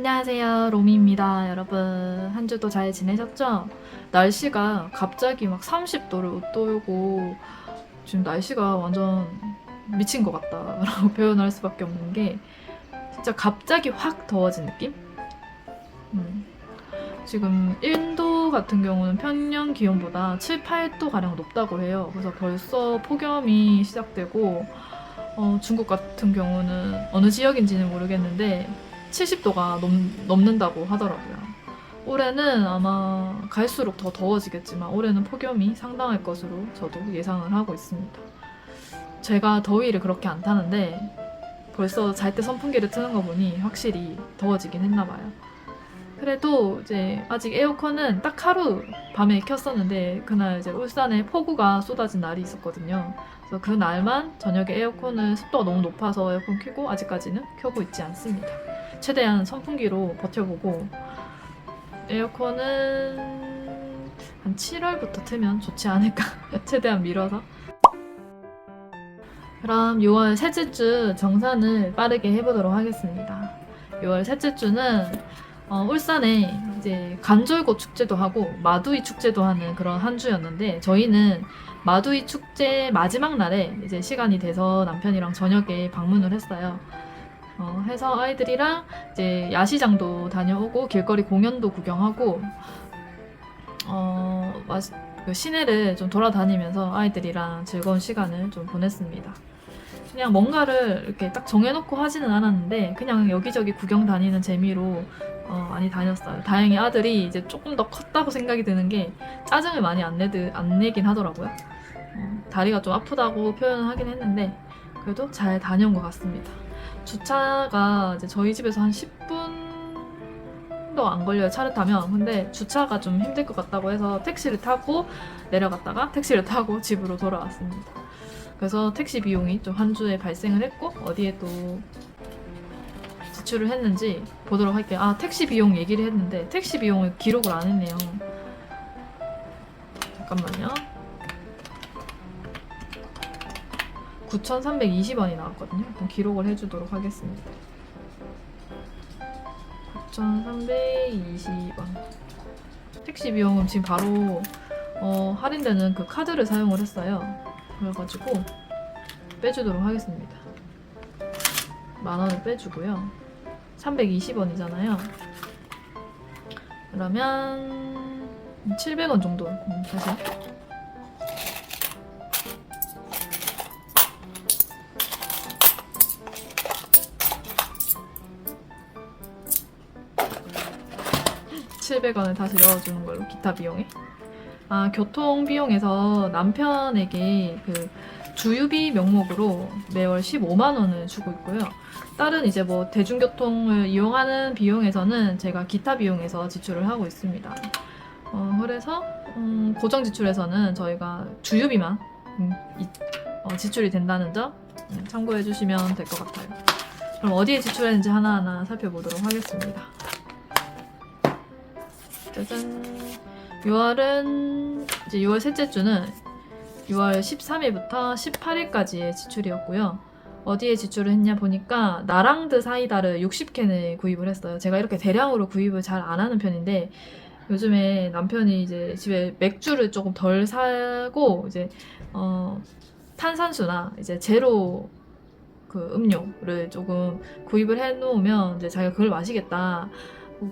안녕하세요, 로미입니다. 여러분, 한 주도 잘 지내셨죠? 날씨가 갑자기 막 30도를 웃돌고 지금 날씨가 완전 미친 것 같다라고 표현할 수밖에 없는 게 진짜 갑자기 확 더워진 느낌? 음. 지금 인도 같은 경우는 평년 기온보다 7, 8도 가량 높다고 해요. 그래서 벌써 폭염이 시작되고 중국 같은 경우는 어느 지역인지는 모르겠는데 70도가 넘는다고 하더라고요. 올해는 아마 갈수록 더 더워지겠지만 올해는 폭염이 상당할 것으로 저도 예상을 하고 있습니다. 제가 더위를 그렇게 안 타는데 벌써 잘 때 선풍기를 트는 거 보니 확실히 더워지긴 했나 봐요. 그래도 이제 아직 에어컨은 딱 하루 밤에 켰었는데 그날 이제 울산에 폭우가 쏟아진 날이 있었거든요. 그래서 그 날만 저녁에 에어컨을 습도가 너무 높아서 에어컨 켜고 아직까지는 켜고 있지 않습니다. 최대한 선풍기로 버텨보고 에어컨은 한 7월부터 틀면 좋지 않을까 최대한 미뤄서. 그럼 6월 셋째 주 정산을 빠르게 해보도록 하겠습니다. 6월 셋째 주는 울산에 이제 간절곶 축제도 하고 마두이 축제도 하는 그런 한 주였는데 저희는 마두이 축제 마지막 날에 이제 시간이 돼서 남편이랑 저녁에 방문을 했어요. 해서 아이들이랑 이제 야시장도 다녀오고 길거리 공연도 구경하고 그 시내를 좀 돌아다니면서 아이들이랑 즐거운 시간을 좀 보냈습니다. 그냥 뭔가를 이렇게 딱 정해놓고 하지는 않았는데 그냥 여기저기 구경 다니는 재미로 많이 다녔어요. 다행히 아들이 이제 조금 더 컸다고 생각이 드는 게 짜증을 많이 안 내긴 하더라고요. 다리가 좀 아프다고 표현을 하긴 했는데 그래도 잘 다녀온 것 같습니다. 주차가 이제 저희 집에서 한 10분도 안 걸려요, 차를 타면. 근데 주차가 좀 힘들 것 같다고 해서 택시를 타고 내려갔다가 택시를 타고 집으로 돌아왔습니다. 그래서 택시 비용이 좀 한 주에 발생을 했고 어디에 또 지출을 했는지 보도록 할게요. 아, 택시 비용 얘기를 했는데 택시 비용을 기록을 안 했네요. 잠깐만요. 9,320원이 나왔거든요. 일단 기록을 해주도록 하겠습니다. 9,320원. 택시 비용은 지금 바로 할인되는 그 카드를 사용을 했어요. 그래가지고 빼주도록 하겠습니다. 10,000원을 빼주고요. 320원이잖아요. 그러면 700원 정도 다시 700원을 다시 넣어주는 걸로 기타 비용에. 아, 교통 비용에서 남편에게 그 주유비 명목으로 매월 15만 원을 주고 있고요. 다른 이제 뭐 대중교통을 이용하는 비용에서는 제가 기타 비용에서 지출을 하고 있습니다. 그래서 고정 지출에서는 저희가 주유비만 지출이 된다는 점 참고해 주시면 될 것 같아요. 그럼 어디에 지출했는지 하나하나 살펴보도록 하겠습니다. 짜잔. 6월은 이제 6월 셋째 주는 6월 13일부터 18일까지의 지출이었고요. 어디에 지출을 했냐 보니까 나랑드 사이다를 60캔을 구입을 했어요. 제가 이렇게 대량으로 구입을 잘 안 하는 편인데 요즘에 남편이 이제 집에 맥주를 조금 덜 사고 이제 탄산수나 이제 제로 그 음료를 조금 구입을 해 놓으면 이제 자기가 그걸 마시겠다.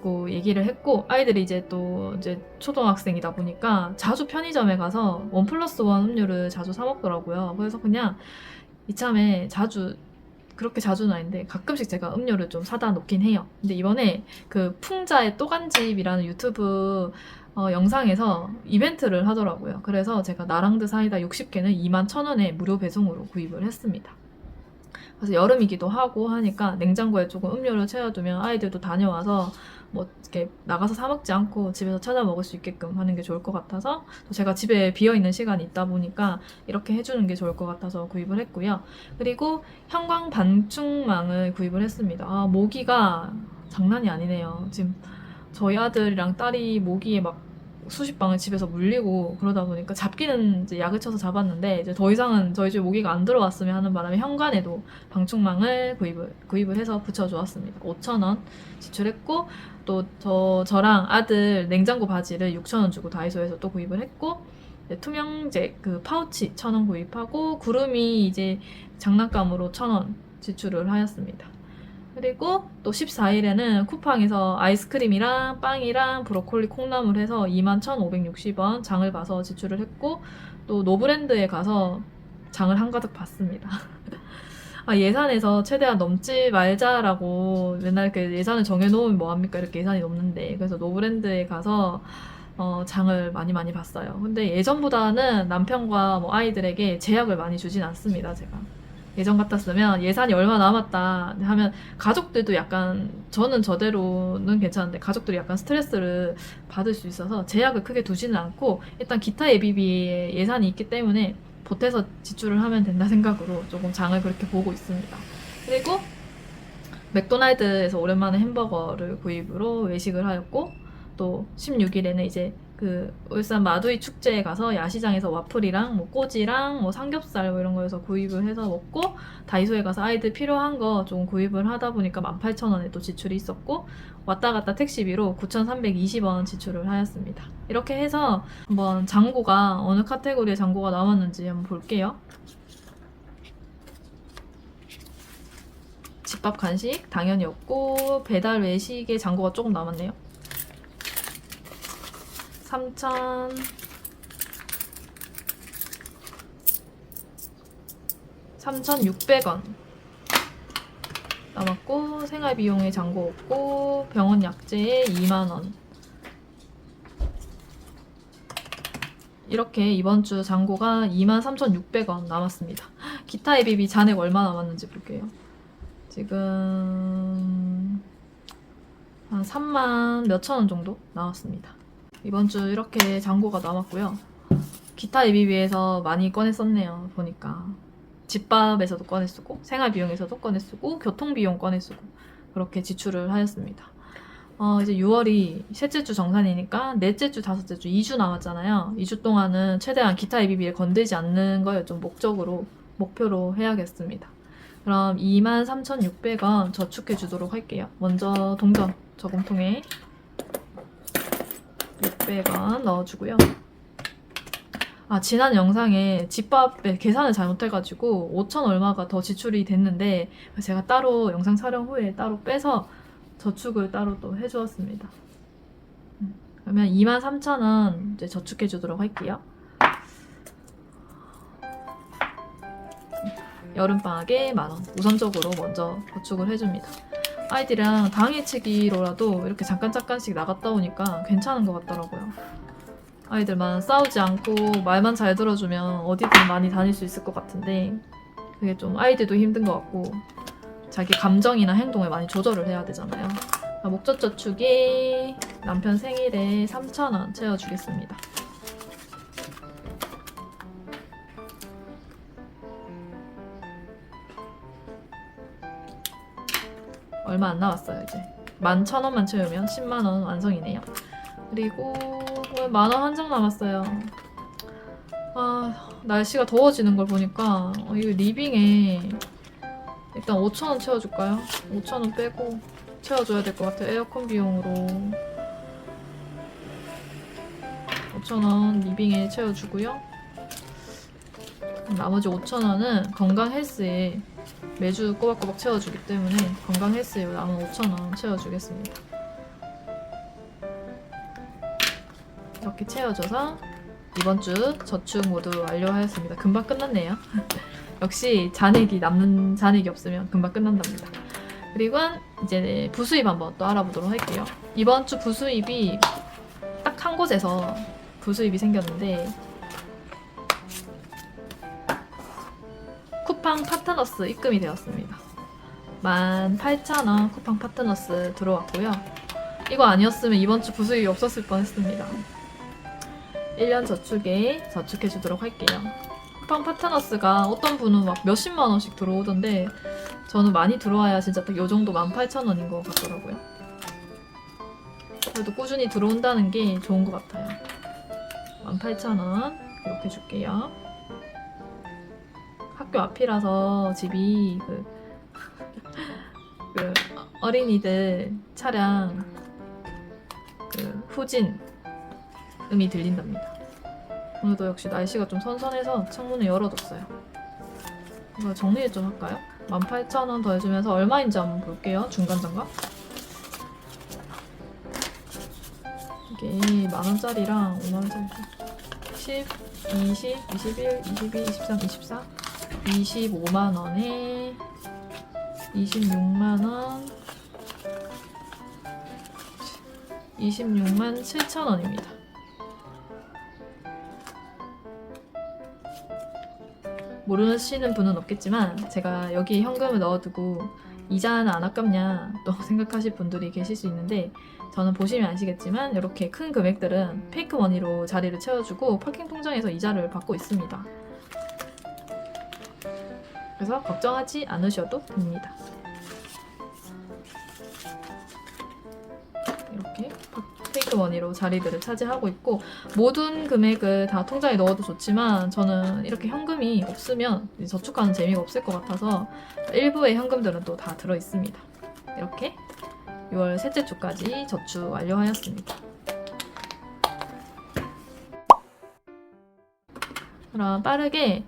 고 얘기를 했고 아이들이 이제 또 이제 초등학생이다 보니까 자주 편의점에 가서 1+1 음료를 자주 사 먹더라고요. 그래서 그냥 이참에 그렇게 자주는 아닌데 가끔씩 제가 음료를 좀 사다 놓긴 해요. 근데 이번에 그 풍자의 또간집이라는 유튜브 영상에서 이벤트를 하더라고요. 그래서 제가 나랑드 사이다 60캔을 21,000원에 무료 배송으로 구입을 했습니다. 그래서 여름이기도 하고 하니까 냉장고에 조금 음료를 채워두면 아이들도 다녀와서 뭐 이렇게 나가서 사 먹지 않고 집에서 찾아 먹을 수 있게끔 하는 게 좋을 것 같아서 제가 집에 비어있는 시간이 있다 보니까 이렇게 해주는 게 좋을 것 같아서 구입을 했고요. 그리고 형광 방충망을 구입을 했습니다. 아, 모기가 장난이 아니네요. 지금 저희 아들이랑 딸이 모기에 막 수십 방을 집에서 물리고 그러다 보니까 잡기는 이제 약을 쳐서 잡았는데 이제 더 이상은 저희 집 모기가 안 들어왔으면 하는 바람에 현관에도 방충망을 구입을 해서 붙여주었습니다. 5,000원 지출했고 또 저랑 아들 냉장고 바지를 6,000원 주고 다이소에서 또 구입을 했고 투명제 그 파우치 1,000원 구입하고 구름이 이제 장난감으로 1,000원 지출을 하였습니다. 그리고 또 14일에는 쿠팡에서 아이스크림이랑 빵이랑 브로콜리 콩나물 해서 21,560원 장을 봐서 지출을 했고 또 노브랜드에 가서 장을 한가득 봤습니다. 예산에서 최대한 넘지 말자라고 맨날 이렇게 예산을 정해놓으면 뭐합니까? 이렇게 예산이 넘는데 그래서 노브랜드에 가서 장을 많이 봤어요. 근데 예전보다는 남편과 뭐 아이들에게 제약을 많이 주진 않습니다, 제가. 예전 같았으면 예산이 얼마 남았다 하면 가족들도 약간 저는 저대로는 괜찮은데 가족들이 약간 스트레스를 받을 수 있어서 제약을 크게 두지는 않고 일단 기타 예비비에 예산이 있기 때문에 보태서 지출을 하면 된다 생각으로 조금 장을 그렇게 보고 있습니다. 그리고 맥도날드에서 오랜만에 햄버거를 구입으로 외식을 하였고 또 16일에는 이제 그 울산 마두이 축제에 가서 야시장에서 와플이랑 뭐 꼬지랑 뭐 삼겹살 뭐 이런 거에서 구입을 해서 먹고 다이소에 가서 아이들 필요한 거 좀 구입을 하다 보니까 18,000원에 또 지출이 있었고 왔다 갔다 택시비로 9,320원 지출을 하였습니다. 이렇게 해서 한번 잔고가 어느 카테고리에 잔고가 남았는지 한번 볼게요. 집밥 간식 당연히 없고 배달 외식에 잔고가 조금 남았네요. 3,600원 남았고 생활비용에 잔고 없고 병원 약재에 2만원 이렇게 이번 주 잔고가 23,600원 남았습니다. 기타 예비비 잔액 얼마 남았는지 볼게요. 지금 한 3만 몇천 원 정도 나왔습니다. 이번 주 이렇게 잔고가 남았고요. 기타 예비비에서 많이 꺼내 썼네요. 보니까 집밥에서도 꺼내 쓰고 생활비용에서도 꺼내 쓰고 교통비용 꺼내 쓰고 그렇게 지출을 하였습니다. 이제 6월이 셋째 주 정산이니까 넷째 주, 다섯째 주 2주 남았잖아요. 2주 동안은 최대한 기타 예비비에 건들지 않는 걸 좀 목표로 해야겠습니다. 그럼 23,600원 저축해 주도록 할게요. 먼저 동전 저금통에 600원 넣어주고요. 지난 영상에 집밥에 계산을 잘못해가지고 5천 얼마가 더 지출이 됐는데 제가 따로 영상 촬영 후에 따로 빼서 저축을 따로 또 해주었습니다. 그러면 23,000원 이제 저축해 주도록 할게요. 여름방학에 만원 우선적으로 먼저 저축을 해줍니다. 아이들이랑 당일치기로라도 이렇게 잠깐씩 나갔다 오니까 괜찮은 것 같더라고요. 아이들만 싸우지 않고 말만 잘 들어주면 어디든 많이 다닐 수 있을 것 같은데 그게 좀 아이들도 힘든 것 같고 자기 감정이나 행동을 많이 조절을 해야 되잖아요. 목적 저축에 남편 생일에 3,000원 채워주겠습니다. 얼마 안 남았어요. 이제 11,000원만 채우면 10만원 완성이네요. 그리고 10,000원 한정 남았어요. 날씨가 더워지는 걸 보니까 이거 리빙에 일단 5,000원 채워줄까요? 5,000원 빼고 채워줘야 될 것 같아요. 에어컨 비용으로 5,000원 리빙에 채워주고요. 나머지 5,000원은 건강 헬스에 매주 꼬박꼬박 채워주기 때문에 건강 헬스에 남은 5,000원 채워주겠습니다. 이렇게 채워줘서 이번 주 저축 모두 완료하였습니다. 금방 끝났네요. 역시 남는 잔액이 없으면 금방 끝난답니다. 그리고 이제 부수입 한번 또 알아보도록 할게요. 이번 주 부수입이 딱 한 곳에서 부수입이 생겼는데 쿠팡 파트너스 입금이 되었습니다. 18,000원 쿠팡 파트너스 들어왔고요. 이거 아니었으면 이번 주 부수입이 없었을 뻔했습니다. 1년 저축에 저축해 주도록 할게요. 쿠팡 파트너스가 어떤 분은 막 몇십만 원씩 들어오던데 저는 많이 들어와야 진짜 딱 요 정도 18,000원인 것 같더라고요. 그래도 꾸준히 들어온다는 게 좋은 것 같아요. 18,000원 이렇게 줄게요. 학교 앞이라서 집이 그 어린이들 차량 그 후진 음이 들린답니다. 오늘도 역시 날씨가 좀 선선해서 창문을 열어뒀어요. 이거 정리 좀 할까요? 18,000원 더 해주면서 얼마인지 한번 볼게요. 중간장갑. 이게 만원짜리랑 5만원짜리 10, 20, 21, 22, 23, 24 25만원에 26만원 26만 7천원입니다. 모르시는 분은 없겠지만 제가 여기 현금을 넣어두고 이자는 안 아깝냐 또 생각하실 분들이 계실 수 있는데 저는 보시면 아시겠지만 이렇게 큰 금액들은 페이크 머니로 자리를 채워주고 파킹 통장에서 이자를 받고 있습니다. 그래서 걱정하지 않으셔도 됩니다. 이렇게 페이크 머니로 자리들을 차지하고 있고 모든 금액을 다 통장에 넣어도 좋지만 저는 이렇게 현금이 없으면 저축하는 재미가 없을 것 같아서 일부의 현금들은 또 다 들어있습니다. 이렇게 6월 셋째 주까지 저축 완료하였습니다. 그럼 빠르게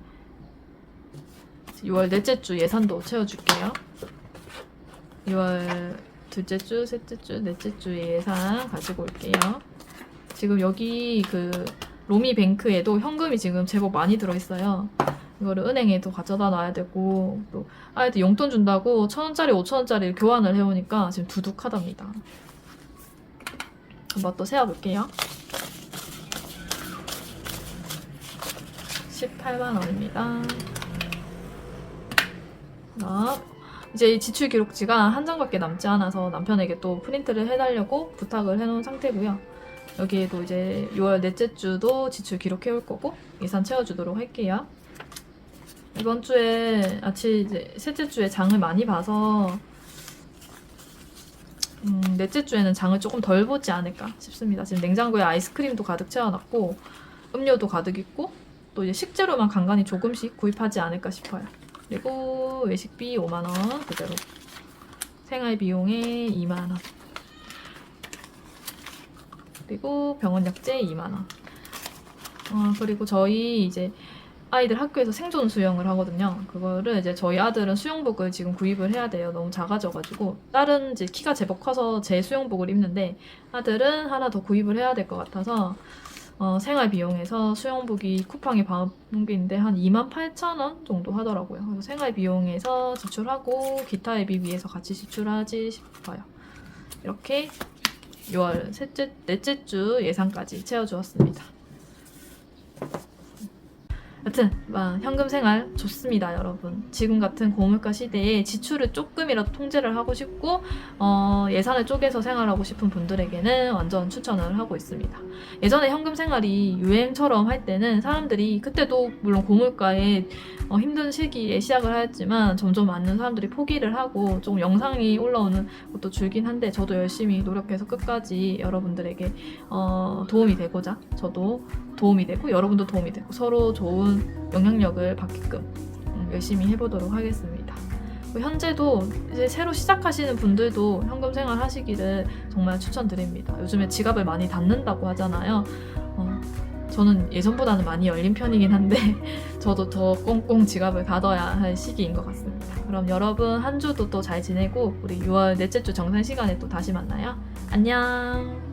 6월 넷째 주 예산도 채워줄게요. 6월 둘째 주, 셋째 주, 넷째 주 예산 가지고 올게요. 지금 여기 그 로미뱅크에도 현금이 지금 제법 많이 들어있어요. 이거를 은행에도 가져다 놔야 되고 또 아이들 용돈 준다고 1,000원짜리, 5,000원짜리 교환을 해오니까 지금 두둑하답니다. 한번 또 세어볼게요. 18만원입니다. 이제 이 지출 기록지가 한 장밖에 남지 않아서 남편에게 또 프린트를 해달라고 부탁을 해놓은 상태고요. 여기에도 이제 6월 넷째 주도 지출 기록해올 거고 예산 채워주도록 할게요. 이번 주에 이제 셋째 주에 장을 많이 봐서 넷째 주에는 장을 조금 덜 보지 않을까 싶습니다. 지금 냉장고에 아이스크림도 가득 채워놨고 음료도 가득 있고 또 이제 식재료만 간간히 조금씩 구입하지 않을까 싶어요. 그리고 외식비 5만원 그대로 생활비용에 2만원 그리고 병원약재 2만원 그리고 저희 이제 아이들 학교에서 생존 수영을 하거든요. 그거를 이제 저희 아들은 수영복을 지금 구입을 해야 돼요. 너무 작아져가지고 딸은 이제 키가 제법 커서 제 수영복을 입는데 아들은 하나 더 구입을 해야 될 것 같아서 생활 비용에서 수영복이 쿠팡에 반응비인데 한 28,000원 정도 하더라고요. 그래서 생활 비용에서 지출하고 기타 앱이 위해서 같이 지출하지 싶어요. 이렇게 6월 넷째 주 예산까지 채워주었습니다. 여튼 현금 생활 좋습니다, 여러분. 지금 같은 고물가 시대에 지출을 조금이라도 통제를 하고 싶고 예산을 쪼개서 생활하고 싶은 분들에게는 완전 추천을 하고 있습니다. 예전에 현금 생활이 유행처럼 할 때는 사람들이 그때도 물론 고물가에 힘든 시기에 시작을 하였지만 점점 많은 사람들이 포기를 하고 좀 영상이 올라오는 것도 줄긴 한데 저도 열심히 노력해서 끝까지 여러분들에게 도움이 되고자 저도 도움이 되고 여러분도 도움이 되고 서로 좋은 영향력을 받게끔 열심히 해보도록 하겠습니다. 현재도 이제 새로 시작하시는 분들도 현금 생활 하시기를 정말 추천드립니다. 요즘에 지갑을 많이 닫는다고 하잖아요. 저는 예전보다는 많이 열린 편이긴 한데 저도 더 꽁꽁 지갑을 닫아야 할 시기인 것 같습니다. 그럼 여러분 한 주도 또 잘 지내고 우리 6월 넷째 주 정산 시간에 또 다시 만나요. 안녕.